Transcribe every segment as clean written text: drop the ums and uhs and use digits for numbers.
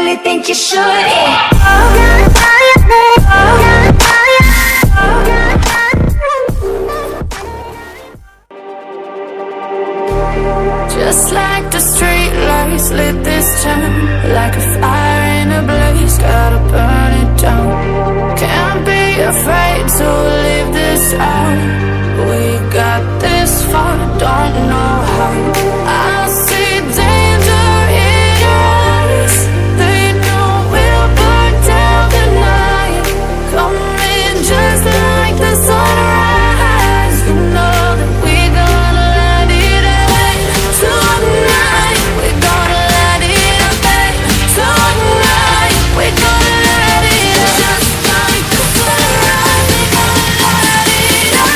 really think you should, yeah. Just like the street lights lit this town, like a fire in a blaze, gotta burn it down. Can't be afraid to leave this out. We got this far, don't know how. I see danger in your eyes. They know we'll burn down the night. Coming just like the sunrise. You know that we gonna light it up tonight. We gonna light it up tonight. We gonna light it up just like the sunrise. We gonna light it up.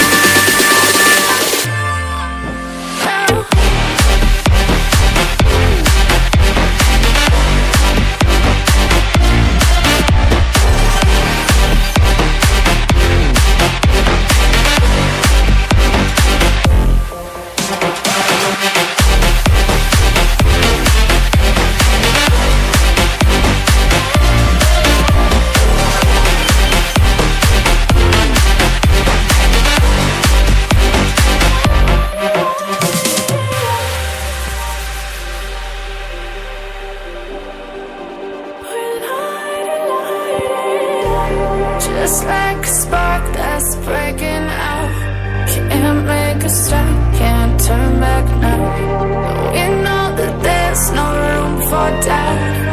Just like a spark that's breaking out. Can't make a stop, can't turn back now. We know that there's no room for doubt.